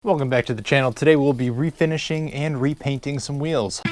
Welcome back to the channel. Today we'll be refinishing and repainting some wheels.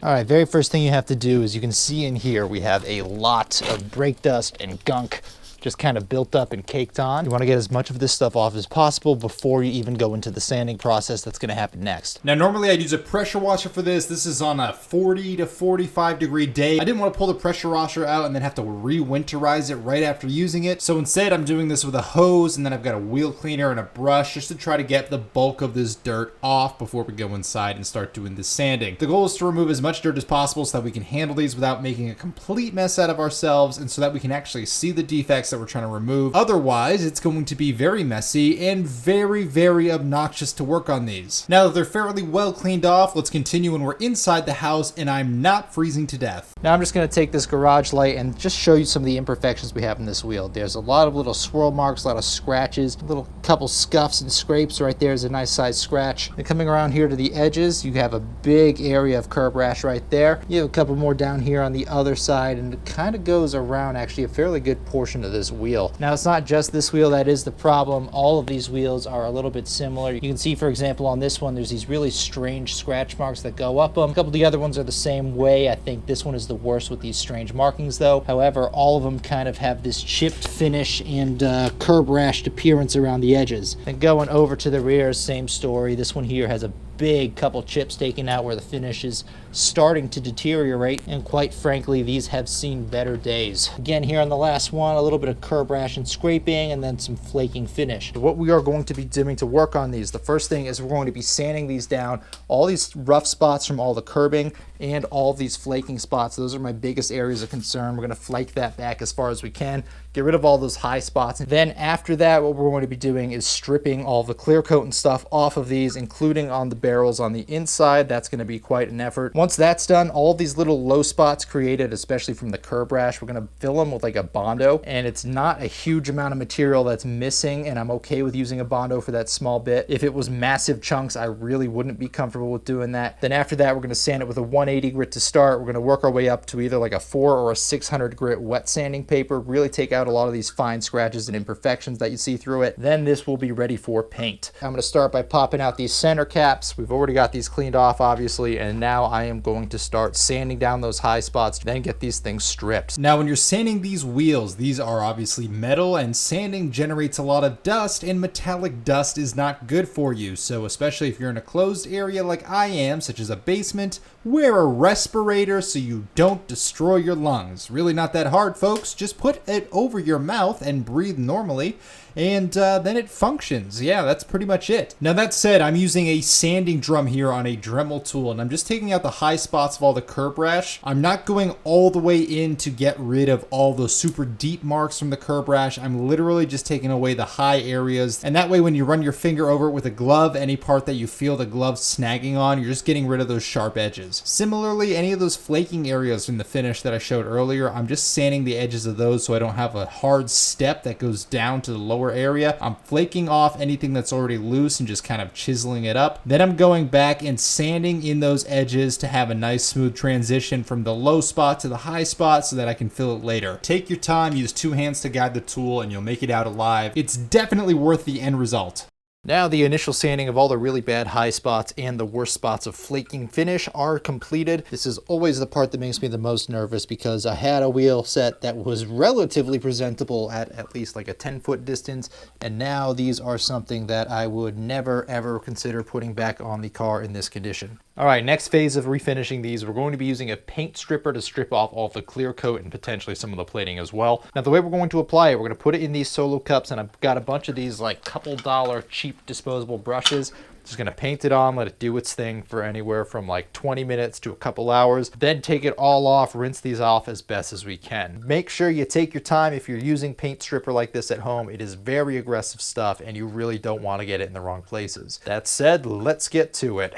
Alright, very first thing you have to do is you can see in here we have a lot of brake dust and gunk just kind of built up and caked on. You want to get as much of this stuff off as possible before you even go into the sanding process that's going to happen next. Now normally I'd use a pressure washer for this. This is on a 40 to 45 degree day. I didn't want to pull the pressure washer out and then have to re-winterize it right after using it. So instead I'm doing this with a hose, and then I've got a wheel cleaner and a brush just to try to get the bulk of this dirt off before we go inside and start doing the sanding. The goal is to remove as much dirt as possible so that we can handle these without making a complete mess out of ourselves, and so that we can actually see the defects that we're trying to remove. Otherwise, it's going to be very messy and very, very obnoxious to work on these. Now that they're fairly well cleaned off, let's continue when we're inside the house and I'm not freezing to death. Now I'm just going to take this garage light and just show you some of the imperfections we have in this wheel. There's a lot of little swirl marks, a lot of scratches, a little couple scuffs and scrapes. Right there's a nice sized scratch. And coming around here to the edges, you have a big area of curb rash right there. You have a couple more down here on the other side, and it kind of goes around actually a fairly good portion of this wheel. Now it's not just this wheel that is the problem. All of these wheels are a little bit similar. You can see, for example, on this one there's these really strange scratch marks that go up them. A couple of the other ones are the same way. I think this one is the worst with these strange markings though. However, all of them kind of have this chipped finish and curb rashed appearance around the edges. And going over to the rear, same story. This one here has a big couple chips taken out where the finish is starting to deteriorate, and quite frankly these have seen better days. Again, here on the last one, a little bit of curb rash and scraping, and then some flaking finish. What we are going to be doing to work on these, the first thing is we're going to be sanding these down, all these rough spots from all the curbing and all these flaking spots. Those are my biggest areas of concern. We're going to flake that back as far as we can, get rid of all those high spots. And then after that, what we're going to be doing is stripping all the clear coat and stuff off of these, including on the barrels on the inside. That's going to be quite an effort. Once that's done, all these little low spots created, especially from the curb rash, we're going to fill them with like a Bondo, and it's not a huge amount of material that's missing, and I'm okay with using a Bondo for that small bit. If it was massive chunks, I really wouldn't be comfortable with doing that. Then after that, we're going to sand it with a 180 grit to start. We're going to work our way up to either like a 4 or a 600 grit wet sanding paper, really take out a lot of these fine scratches and imperfections that you see through it. Then this will be ready for paint. I'm going to start by popping out these center caps. We've already got these cleaned off obviously, and now I am going to start sanding down those high spots, then get these things stripped. Now when you're sanding these wheels, these are obviously metal, and sanding generates a lot of dust, and metallic dust is not good for you. So especially if you're in a closed area like I am, such as a basement, wear a respirator so you don't destroy your lungs. Really not that hard, folks. Just put it over your mouth and breathe normally, and then it functions. Yeah, that's pretty much it. Now that said, I'm using a sanding drum here on a Dremel tool, and I'm just taking out the high spots of all the curb rash. I'm not going all the way in to get rid of all those super deep marks from the curb rash. I'm literally just taking away the high areas, and that way when you run your finger over it with a glove, any part that you feel the glove snagging on, you're just getting rid of those sharp edges. Similarly, any of those flaking areas in the finish that I showed earlier, I'm just sanding the edges of those so I don't have a hard step that goes down to the lower area. I'm flaking off anything that's already loose and just kind of chiseling it up. Then I'm going back and sanding in those edges to have a nice smooth transition from the low spot to the high spot so that I can fill it later. Take your time, use 2 hands to guide the tool, and you'll make it out alive. It's definitely worth the end result. Now the initial sanding of all the really bad high spots and the worst spots of flaking finish are completed. This is always the part that makes me the most nervous, because I had a wheel set that was relatively presentable at least like a 10-foot distance, and now these are something that I would never ever consider putting back on the car in this condition. Alright, next phase of refinishing these, we're going to be using a paint stripper to strip off all the clear coat and potentially some of the plating as well. Now the way we're going to apply it, we're going to put it in these solo cups, and I've got a bunch of these like couple dollar cheap disposable brushes. Just going to paint it on, let it do its thing for anywhere from like 20 minutes to a couple hours. Then take it all off, rinse these off as best as we can. Make sure you take your time if you're using paint stripper like this at home. It is very aggressive stuff, and you really don't want to get it in the wrong places. That said, let's get to it.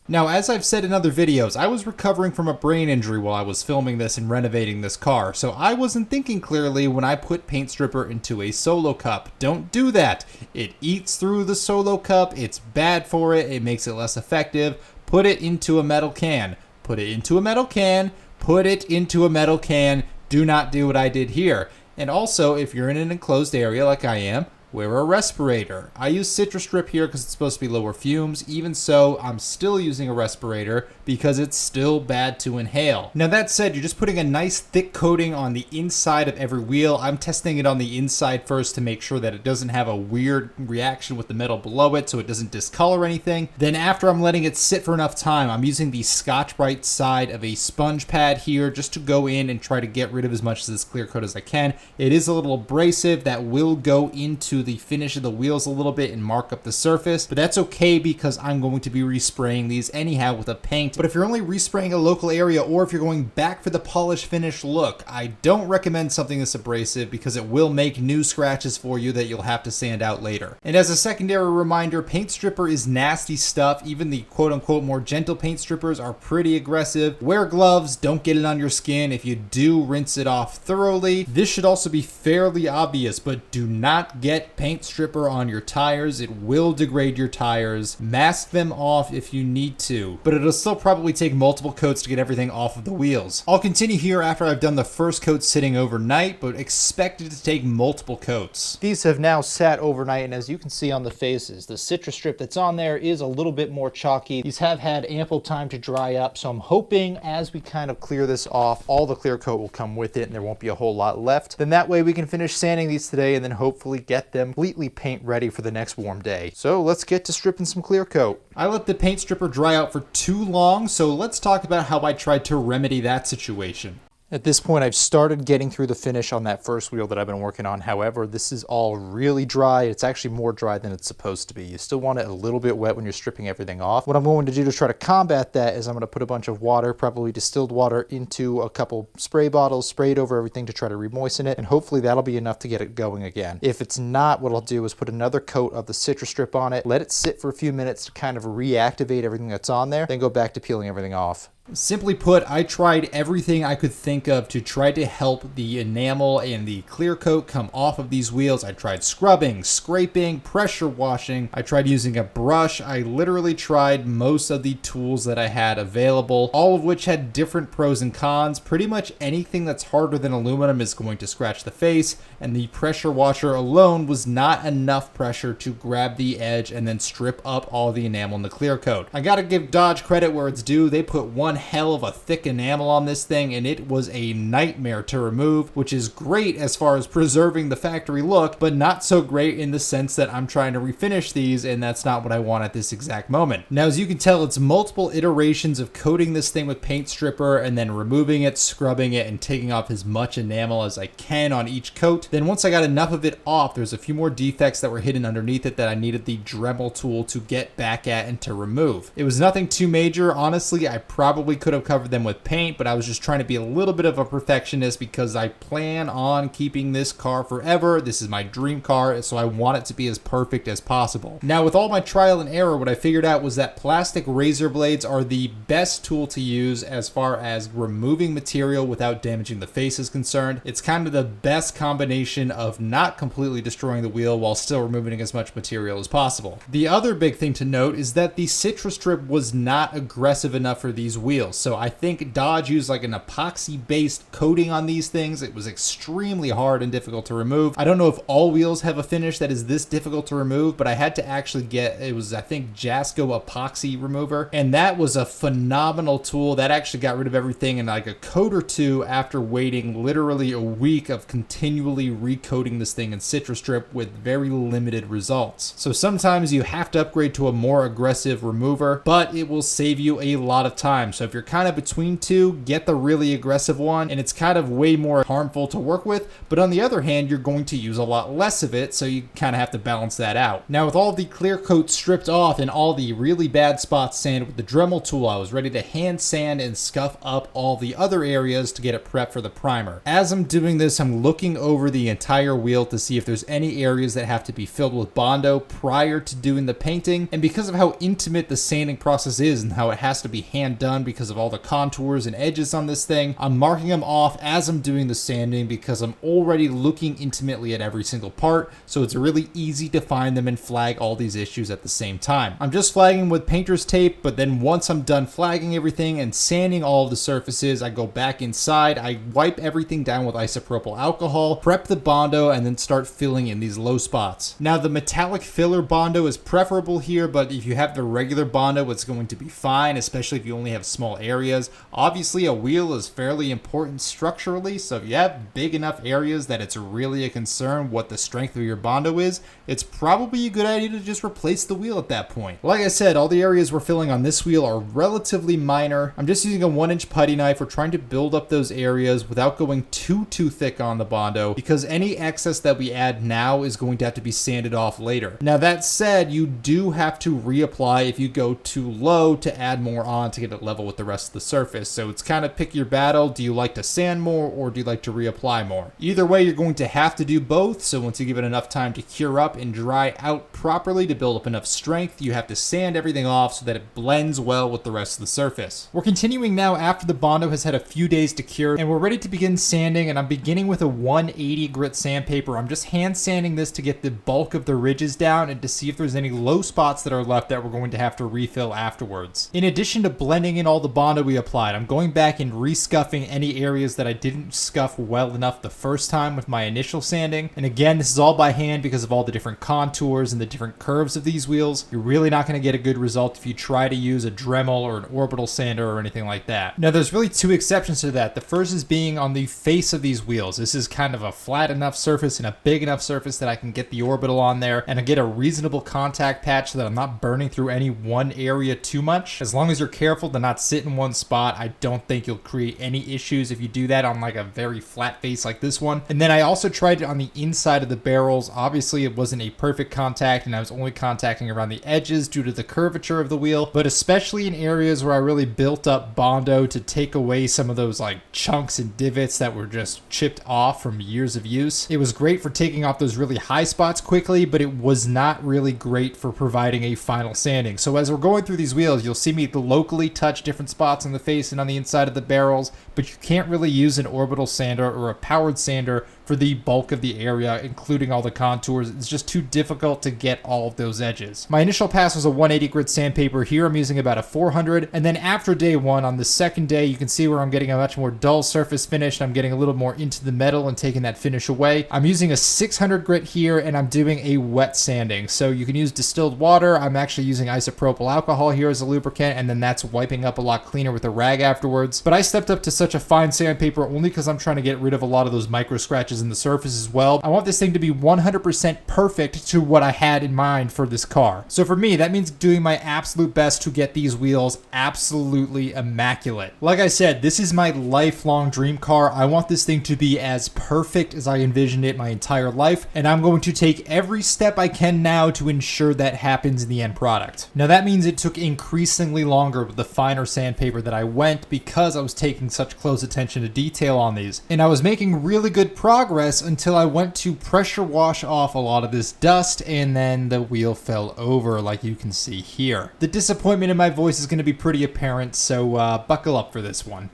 Now, as I've said in other videos, I was recovering from a brain injury while I was filming this and renovating this car, so I wasn't thinking clearly when I put paint stripper into a solo cup. Don't do that. It eats through the solo cup, it's bad for it, it makes it less effective. Put it into a metal can. Put it into a metal can. Put it into a metal can. Do not do what I did here. And also, if you're in an enclosed area like I am, wear a respirator. I use citrus strip here because it's supposed to be lower fumes. Even so, I'm still using a respirator because it's still bad to inhale. Now that said, you're just putting a nice thick coating on the inside of every wheel. I'm testing it on the inside first to make sure that it doesn't have a weird reaction with the metal below it so it doesn't discolor anything. Then after I'm letting it sit for enough time, I'm using the Scotch-Brite side of a sponge pad here just to go in and try to get rid of as much of this clear coat as I can. It is a little abrasive. That will go into the finish of the wheels a little bit and mark up the surface, but that's okay because I'm going to be respraying these anyhow with a paint. But if you're only respraying a local area or if you're going back for the polish finish look, I don't recommend something this abrasive because it will make new scratches for you that you'll have to sand out later. And as a secondary reminder, paint stripper is nasty stuff. Even the quote-unquote more gentle paint strippers are pretty aggressive. Wear gloves, don't get it on your skin. If you do, rinse it off thoroughly. This should also be fairly obvious, but do not get paint stripper on your tires. It will degrade your tires. Mask them off if you need to, but it'll still probably take multiple coats to get everything off of the wheels. I'll continue here after I've done the first coat sitting overnight, but expect it to take multiple coats. These have now sat overnight, and as you can see on the faces, the citrus strip that's on there is a little bit more chalky. These have had ample time to dry up, so I'm hoping as we kind of clear this off, all the clear coat will come with it and there won't be a whole lot left. Then that way we can finish sanding these today and then hopefully get them completely paint ready for the next warm day. So let's get to stripping some clear coat. I let the paint stripper dry out for too long, so let's talk about how I tried to remedy that situation. At this point, I've started getting through the finish on that first wheel that I've been working on. However, this is all really dry. It's actually more dry than it's supposed to be. You still want it a little bit wet when you're stripping everything off. What I'm going to do to try to combat that is I'm going to put a bunch of water, probably distilled water, into a couple spray bottles, spray it over everything to try to re-moisten it, and hopefully that'll be enough to get it going again. If it's not, what I'll do is put another coat of the citrus strip on it, let it sit for a few minutes to kind of reactivate everything that's on there, then go back to peeling everything off. Simply put, I tried everything I could think of to try to help the enamel and the clear coat come off of these wheels. I tried scrubbing, scraping, pressure washing. I tried using a brush. I literally tried most of the tools that I had available, all of which had different pros and cons. Pretty much anything that's harder than aluminum is going to scratch the face, and the pressure washer alone was not enough pressure to grab the edge and then strip up all the enamel in the clear coat. I gotta give Dodge credit where it's due. They put one hell of a thick enamel on this thing and it was a nightmare to remove, which is great as far as preserving the factory look, but not so great in the sense that I'm trying to refinish these and that's not what I want at this exact moment. Now, as you can tell, it's multiple iterations of coating this thing with paint stripper and then removing it, scrubbing it, and taking off as much enamel as I can on each coat. Then once I got enough of it off, there's a few more defects that were hidden underneath it that I needed the Dremel tool to get back at and to remove. It was nothing too major. Honestly, I probably could have covered them with paint, but I was just trying to be a little bit of a perfectionist because I plan on keeping this car forever. This is my dream car, so I want it to be as perfect as possible. Now, with all my trial and error, what I figured out was that plastic razor blades are the best tool to use as far as removing material without damaging the face is concerned. It's kind of the best combination of not completely destroying the wheel while still removing as much material as possible. The other big thing to note is that the citrus strip was not aggressive enough for these wheels. So I think Dodge used like an epoxy based coating on these things. It was extremely hard and difficult to remove. I don't know if all wheels have a finish that is this difficult to remove, but I had to actually get, it was I think Jasco epoxy remover, and that was a phenomenal tool. That actually got rid of everything in like a coat or two after waiting literally a week of continually recoating this thing in citrus strip with very limited results. So sometimes you have to upgrade to a more aggressive remover, but it will save you a lot of time. So if you're kind of between two, get the really aggressive one, and it's kind of way more harmful to work with, but on the other hand, you're going to use a lot less of it, so you kind of have to balance that out. Now, with all the clear coat stripped off and all the really bad spots sanded with the Dremel tool, I was ready to hand sand and scuff up all the other areas to get it prepped for the primer. As I'm doing this, I'm looking over the entire wheel to see if there's any areas that have to be filled with Bondo prior to doing the painting, and because of how intimate the sanding process is and how it has to be hand done because of all the contours and edges on this thing. I'm marking them off as I'm doing the sanding because I'm already looking intimately at every single part, so it's really easy to find them and flag all these issues at the same time. I'm just flagging with painter's tape, but then once I'm done flagging everything and sanding all of the surfaces, I go back inside, I wipe everything down with isopropyl alcohol, prep the Bondo, and then start filling in these low spots. Now the metallic filler Bondo is preferable here, but if you have the regular Bondo, it's going to be fine, especially if you only have small areas. Obviously, a wheel is fairly important structurally, so if you have big enough areas that it's really a concern what the strength of your Bondo is, it's probably a good idea to just replace the wheel at that point. Like I said, all the areas we're filling on this wheel are relatively minor. I'm just using a 1-inch putty knife. We're trying to build up those areas without going too thick on the Bondo, because any excess that we add now is going to have to be sanded off later. Now that said, you do have to reapply if you go too low to add more on to get it level with the rest of the surface. So it's kind of pick your battle. Do you like to sand more or do you like to reapply more? Either way, you're going to have to do both. So once you give it enough time to cure up and dry out properly to build up enough strength, you have to sand everything off so that it blends well with the rest of the surface. We're continuing now after the Bondo has had a few days to cure, and we're ready to begin sanding, and I'm beginning with a 180 grit sandpaper. I'm just hand sanding this to get the bulk of the ridges down and to see if there's any low spots that are left that we're going to have to refill afterwards. In addition to blending in all the Bondo we applied, I'm going back and rescuffing any areas that I didn't scuff well enough the first time with my initial sanding. And again, this is all by hand because of all the different contours and the different curves of these wheels. You're really not going to get a good result if you try to use a Dremel or an orbital sander or anything like that. Now there's really two exceptions to that. The first is being on the face of these wheels. This is kind of a flat enough surface and a big enough surface that I can get the orbital on there and I get a reasonable contact patch so that I'm not burning through any one area too much. As long as you're careful to not sit in one spot, I don't think you'll create any issues if you do that on like a very flat face like this one. And then I also tried it on the inside of the barrels. Obviously it wasn't a perfect contact and I was only contacting around the edges due to the curvature of the wheel, but especially in areas where I really built up Bondo to take away some of those like chunks and divots that were just chipped off from years of use. It was great for taking off those really high spots quickly, but it was not really great for providing a final sanding. So as we're going through these wheels, you'll see me locally touch different spots on the face and on the inside of the barrels, but you can't really use an orbital sander or a powered sander for the bulk of the area, including all the contours. It's just too difficult to get all of those edges. My initial pass was a 180 grit sandpaper. Here I'm using about a 400, and then after day one, on the second day, you can see where I'm getting a much more dull surface finish. I'm getting a little more into the metal and taking that finish away. I'm using a 600 grit here, and I'm doing a wet sanding. So you can use distilled water. I'm actually using isopropyl alcohol here as a lubricant, and then that's wiping up a lot cleaner with a rag afterwards. But I stepped up to such a fine sandpaper only because I'm trying to get rid of a lot of those micro scratches in the surface as well. I want this thing to be 100% perfect to what I had in mind for this car. So for me, that means doing my absolute best to get these wheels absolutely immaculate. Like I said, this is my lifelong dream car. I want this thing to be as perfect as I envisioned it my entire life, and I'm going to take every step I can now to ensure that happens in the end product. Now that means it took increasingly longer with the finer sandpaper that I went because I was taking such close attention to detail on these, and I was making really good progress until I went to pressure wash off a lot of this dust, and then the wheel fell over like you can see here. The disappointment in my voice is going to be pretty apparent, so buckle up for this one.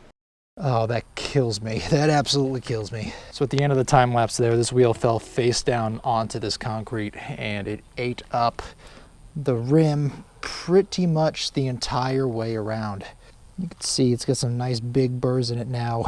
Oh, that kills me. That absolutely kills me. So at the end of the time lapse there, this wheel fell face down onto this concrete and it ate up the rim pretty much the entire way around. You can see it's got some nice big burrs in it now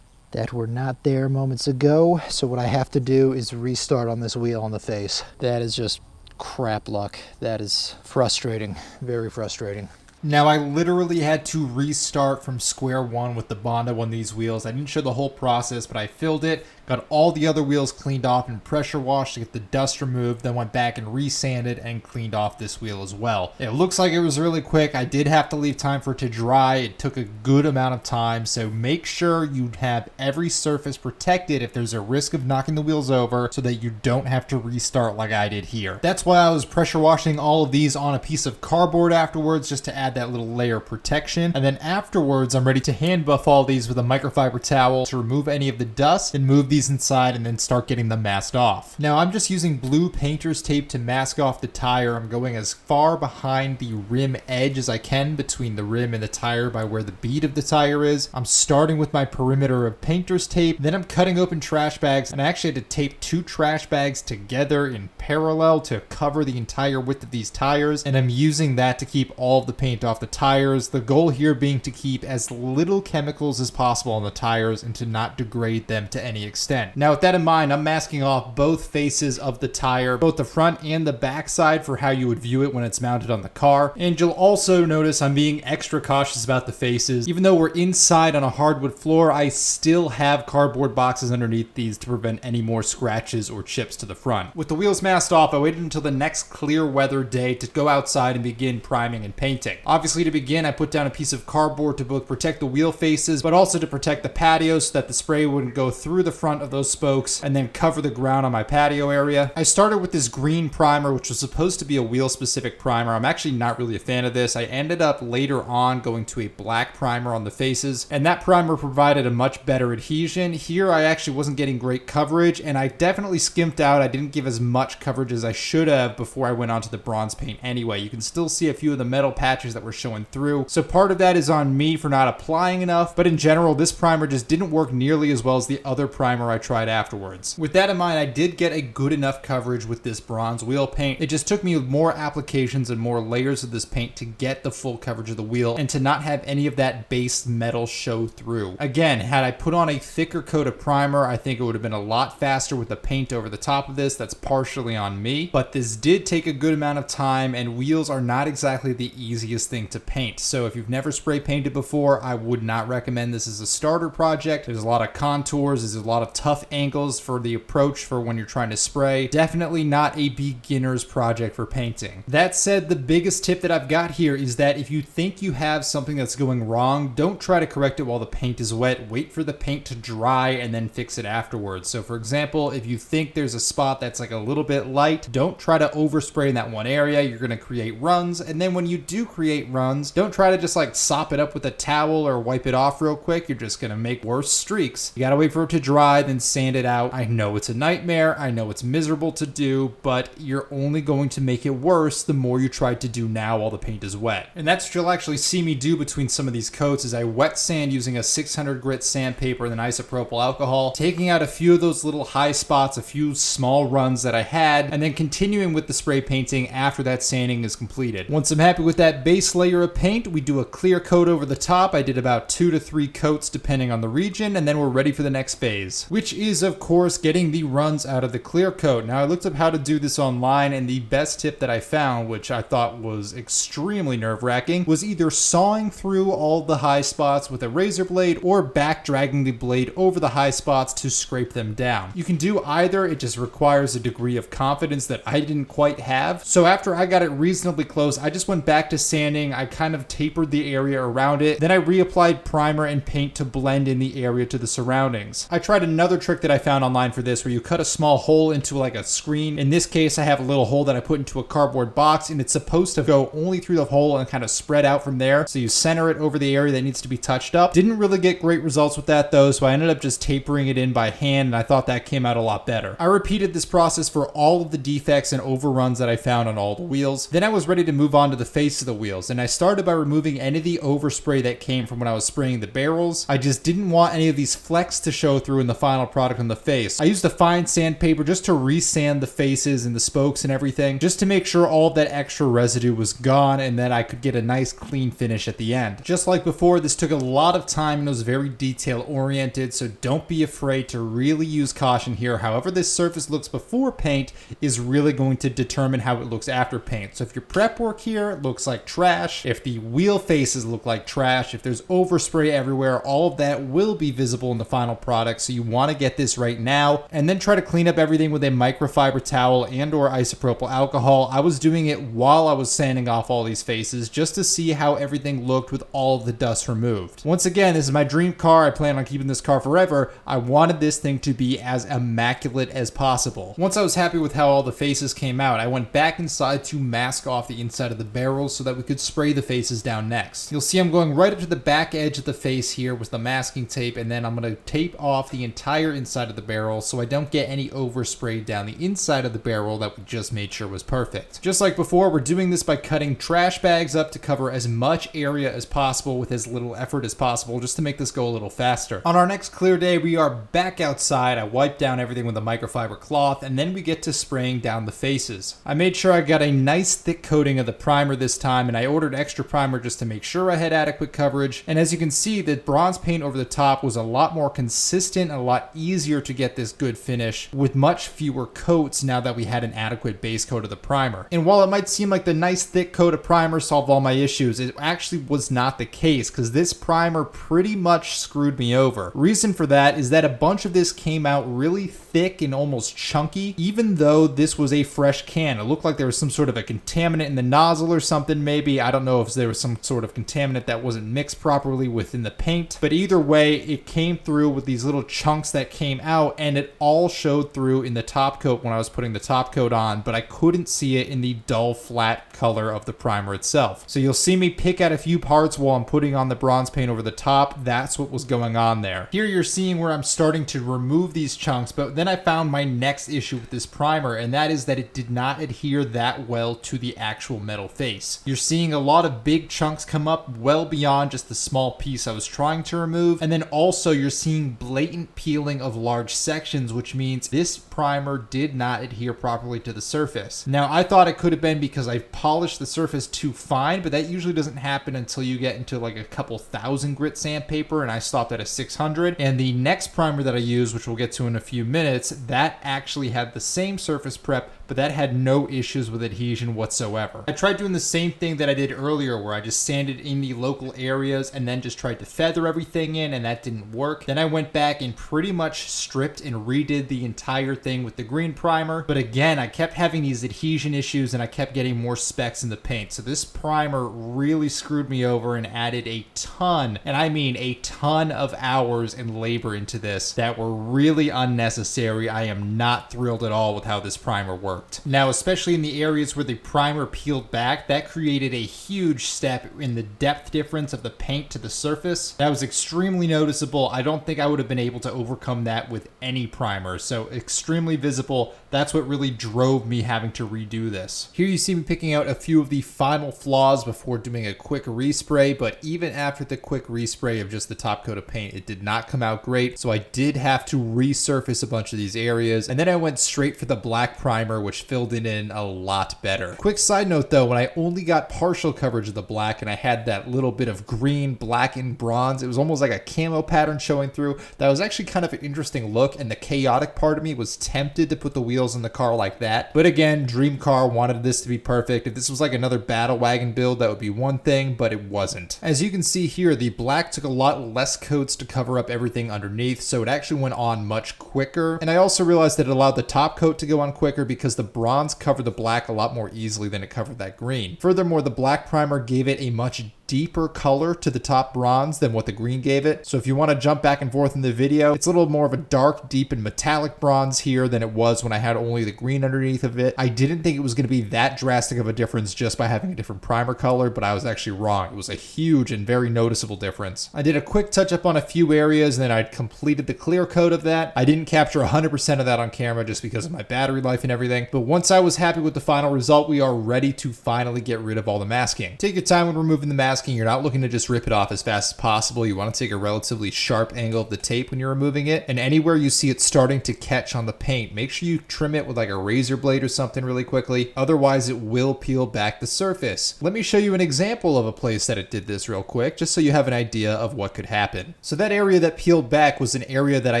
that were not there moments ago. So what I have to do is restart on this wheel on the face. That is just crap luck. That is frustrating, very frustrating. Now I literally had to restart from square one with the Bondo on these wheels. I didn't show the whole process, but I filled it, got all the other wheels cleaned off and pressure washed to get the dust removed, then went back and resanded and cleaned off this wheel as well. It looks like it was really quick. I did have to leave time for it to dry. It took a good amount of time, so make sure you have every surface protected if there's a risk of knocking the wheels over so that you don't have to restart like I did here. That's why I was pressure washing all of these on a piece of cardboard afterwards, just to add that little layer of protection. And then afterwards, I'm ready to hand buff all these with a microfiber towel to remove any of the dust and move these these inside and then start getting them masked off. Now I'm just using blue painter's tape to mask off the tire. I'm going as far behind the rim edge as I can between the rim and the tire by where the bead of the tire is. I'm starting with my perimeter of painter's tape, then I'm cutting open trash bags, and I actually had to tape 2 trash bags together in parallel to cover the entire width of these tires, and I'm using that to keep all of the paint off the tires. The goal here being to keep as little chemicals as possible on the tires and to not degrade them to any extent. Now with that in mind, I'm masking off both faces of the tire, both the front and the back side, for how you would view it when it's mounted on the car. And you'll also notice I'm being extra cautious about the faces. Even though we're inside on a hardwood floor, I still have cardboard boxes underneath these to prevent any more scratches or chips to the front. With the wheels masked off, I waited until the next clear weather day to go outside and begin priming and painting. Obviously, to begin, I put down a piece of cardboard to both protect the wheel faces, but also to protect the patio so that the spray wouldn't go through the front of those spokes and then cover the ground on my patio area. I started with this green primer, which was supposed to be a wheel-specific primer. I'm actually not really a fan of this. I ended up later on going to a black primer on the faces, and that primer provided a much better adhesion. Here, I actually wasn't getting great coverage, and I definitely skimped out. I didn't give as much coverage as I should have before I went onto the bronze paint anyway. You can still see a few of the metal patches that were showing through, so part of that is on me for not applying enough, but in general, this primer just didn't work nearly as well as the other primer I tried afterwards. With that in mind, I did get a good enough coverage with this bronze wheel paint. It just took me more applications and more layers of this paint to get the full coverage of the wheel and to not have any of that base metal show through. Again, had I put on a thicker coat of primer, I think it would have been a lot faster with the paint over the top of this. That's partially on me, but this did take a good amount of time, and wheels are not exactly the easiest thing to paint. So if you've never spray painted before, I would not recommend this as a starter project. There's a lot of contours, there's a lot of tough angles for the approach for when you're trying to spray. Definitely not a beginner's project for painting. That said, the biggest tip that I've got here is that if you think you have something that's going wrong, don't try to correct it while the paint is wet. Wait for the paint to dry and then fix it afterwards. So for example, if you think there's a spot that's like a little bit light, don't try to overspray in that one area. You're going to create runs, and then when you do create runs, don't try to just like sop it up with a towel or wipe it off real quick. You're just going to make worse streaks. You got to wait for it to dry, then sand it out. I know it's a nightmare. I know it's miserable to do, but you're only going to make it worse the more you try to do now while the paint is wet. And that's what you'll actually see me do between some of these coats is I wet sand using a 600 grit sandpaper and then isopropyl alcohol, taking out a few of those little high spots, a few small runs that I had, and then continuing with the spray painting after that sanding is completed. Once I'm happy with that base layer of paint, we do a clear coat over the top. I did about 2 to 3 coats depending on the region, and then we're ready for the next phase, which is of course getting the runs out of the clear coat. Now I looked up how to do this online, and the best tip that I found, which I thought was extremely nerve-wracking, was either sawing through all the high spots with a razor blade or back dragging the blade over the high spots to scrape them down. You can do either, it just requires a degree of confidence that I didn't quite have. So after I got it reasonably close, I just went back to sanding. I kind of tapered the area around it. Then I reapplied primer and paint to blend in the area to the surroundings. I tried another trick that I found online for this where you cut a small hole into like a screen. In this case, I have a little hole that I put into a cardboard box, and it's supposed to go only through the hole and kind of spread out from there. So you center it over the area that needs to be touched up. Didn't really get great results with that though, so I ended up just tapering it in by hand, and I thought that came out a lot better. I repeated this process for all of the defects and overruns that I found on all the wheels. Then I was ready to move on to the face of the wheels, and I started by removing any of the overspray that came from when I was spraying the barrels. I just didn't want any of these flecks to show through in the final product on the face. I used a fine sandpaper just to resand the faces and the spokes and everything, just to make sure all of that extra residue was gone and that I could get a nice clean finish at the end. Just like before, this took a lot of time and was very detail oriented, so don't be afraid to really use caution here. However this surface looks before paint is really going to determine how it looks after paint. So if your prep work here looks like trash, if the wheel faces look like trash, if there's overspray everywhere, all of that will be visible in the final product. So you want to get this right now and then try to clean up everything with a microfiber towel and or isopropyl alcohol. I was doing it while I was sanding off all these faces just to see how everything looked with all of the dust removed. Once again, this is my dream car. I plan on keeping this car forever. I wanted this thing to be as immaculate as possible. Once I was happy with how all the faces came out, I went back inside to mask off the inside of the barrels so that we could spray the faces down next. You'll see I'm going right up to the back edge of the face here with the masking tape, and then I'm going to tape off the entire entire inside of the barrel so I don't get any overspray down the inside of the barrel that we just made sure was perfect. Just like before, we're doing this by cutting trash bags up to cover as much area as possible with as little effort as possible, just to make this go a little faster. On our next clear day, we are back outside. I wipe down everything with a microfiber cloth, and then we get to spraying down the faces. I made sure I got a nice thick coating of the primer this time, and I ordered extra primer just to make sure I had adequate coverage. And as you can see, the bronze paint over the top was a lot more consistent, a lot easier to get this good finish with much fewer coats now that we had an adequate base coat of the primer. And while it might seem like the nice thick coat of primer solved all my issues, it actually was not the case, because this primer pretty much screwed me over. Reason for that is that a bunch of this came out really thick and almost chunky, even though this was a fresh can. It looked like there was some sort of a contaminant in the nozzle or something maybe. I don't know if there was some sort of contaminant that wasn't mixed properly within the paint, but either way, it came through with these little chunks that came out, and it all showed through in the top coat when I was putting the top coat on, but I couldn't see it in the dull flat color of the primer itself. So you'll see me pick at a few parts while I'm putting on the bronze paint over the top. That's what was going on there. Here you're seeing where I'm starting to remove these chunks, but then I found my next issue with this primer, and that is that it did not adhere that well to the actual metal face. You're seeing a lot of big chunks come up well beyond just the small piece I was trying to remove, and then also you're seeing blatant peeling of large sections, which means this primer did not adhere properly to the surface. Now, I thought it could have been because I polished the surface too fine, but that usually doesn't happen until you get into like a couple thousand grit sandpaper, and I stopped at a 600. And the next primer that I used, which we'll get to in a few minutes, that actually had the same surface prep, but that had no issues with adhesion whatsoever. I tried doing the same thing that I did earlier, where I just sanded in the local areas and then just tried to feather everything in, and that didn't work. Then I went back and pretty much stripped and redid the entire thing with the green primer, but again, I kept having these adhesion issues and I kept getting more specks in the paint. So this primer really screwed me over and added a ton, and I mean a ton of hours and labor into this that were really unnecessary. I am not thrilled at all with how this primer worked. Now, especially in the areas where the primer peeled back, that created a huge step in the depth difference of the paint to the surface. That was extremely noticeable. I don't think I would have been able to overcome that with any primer. So extremely visible. That's what really drove me having to redo this. Here you see me picking out a few of the final flaws before doing a quick respray, but even after the quick respray of just the top coat of paint, it did not come out great. So I did have to resurface a bunch of these areas, and then I went straight for the black primer, which filled it in a lot better. Quick side note though, when I only got partial coverage of the black and I had that little bit of green, black, and bronze, it was almost like a camo pattern showing through. That was actually kind of an interesting look, and the chaotic part of me was tempted to put the wheels in the car like that. But again, Dream Car wanted this to be perfect. If this was like another battle wagon build, that would be one thing, but it wasn't. As you can see here, the black took a lot less coats to cover up everything underneath, so it actually went on much quicker. And I also realized that it allowed the top coat to go on quicker because the bronze covered the black a lot more easily than it covered that green. Furthermore, the black primer gave it a much deeper color to the top bronze than what the green gave it. So if you want to jump back and forth in the video, it's a little more of a dark, deep, and metallic bronze here than it was when I had only the green underneath of it. I didn't think it was going to be that drastic of a difference just by having a different primer color, but I was actually wrong. It was a huge and very noticeable difference. I did a quick touch up on a few areas, and then I completed the clear coat of that. I didn't capture 100% of that on camera just because of my battery life and everything, but once I was happy with the final result, we are ready to finally get rid of all the masking. Take your time when removing the masking. You're not looking to just rip it off as fast as possible. You want to take a relatively sharp angle of the tape when you're removing it, and anywhere you see it starting to catch on the paint, make sure you trim it with like a razor blade or something really quickly. Otherwise, it will peel back the surface. Let me show you an example of a place that it did this real quick, just so you have an idea of what could happen. So that area that peeled back was an area that I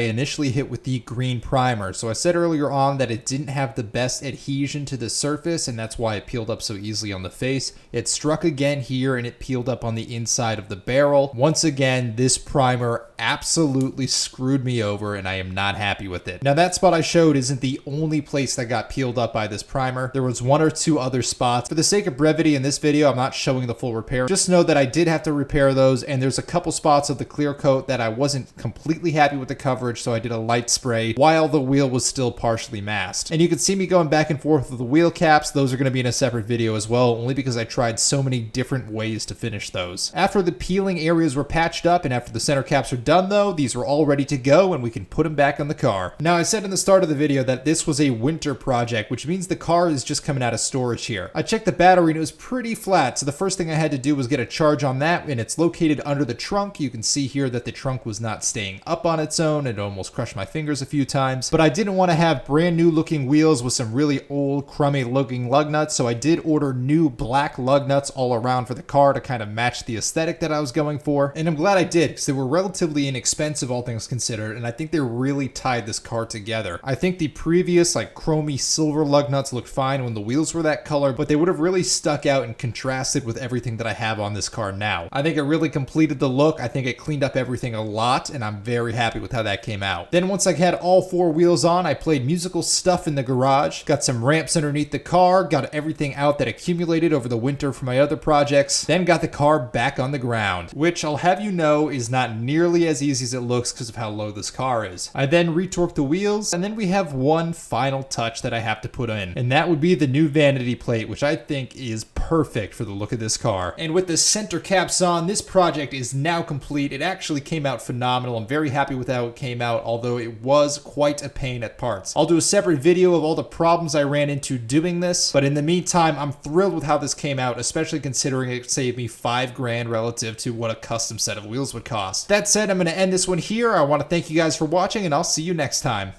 initially hit with the green primer. So I said earlier on that it didn't have the best adhesion to the surface, and that's why it peeled up so easily on the face. It struck again here, and it peeled up on the inside of the barrel. Once again, this primer absolutely screwed me over, and I am not happy with it. Now, that spot I showed isn't the only place that got peeled up by this primer. There was one or two other spots. For the sake of brevity in this video, I'm not showing the full repair. Just know that I did have to repair those, and there's a couple spots of the clear coat that I wasn't completely happy with the coverage, so I did a light spray while the wheel was still partially masked. And you can see me going back and forth with the wheel caps. Those are going to be in a separate video as well, only because I tried so many different ways to finish finish those. After the peeling areas were patched up and after the center caps are done though, these were all ready to go and we can put them back on the car. Now I said in the start of the video that this was a winter project, which means the car is just coming out of storage here. I checked the battery and it was pretty flat, so the first thing I had to do was get a charge on that, and it's located under the trunk. You can see here that the trunk was not staying up on its own. It almost crushed my fingers a few times, but I didn't want to have brand new looking wheels with some really old crummy looking lug nuts, so I did order new black lug nuts all around for the car to kind of match the aesthetic that I was going for, and I'm glad I did because they were relatively inexpensive all things considered, and I think they really tied this car together. I think the previous like chromy silver lug nuts looked fine when the wheels were that color, but they would have really stuck out and contrasted with everything that I have on this car now. I think it really completed the look. I think it cleaned up everything a lot, and I'm very happy with how that came out. Then once I had all four wheels on, I played musical stuff in the garage, got some ramps underneath the car, got everything out that accumulated over the winter for my other projects, then got the car back on the ground, which I'll have you know is not nearly as easy as it looks because of how low this car is. I then retorqued the wheels, and then we have one final touch that I have to put in, and that would be the new vanity plate, which I think is perfect for the look of this car. And with the center caps on, this project is now complete. It actually came out phenomenal. I'm very happy with how it came out, although it was quite a pain at parts. I'll do a separate video of all the problems I ran into doing this, but in the meantime, I'm thrilled with how this came out, especially considering it saved me $5,000 relative to what a custom set of wheels would cost. That said, I'm going to end this one here. I want to thank you guys for watching, and I'll see you next time.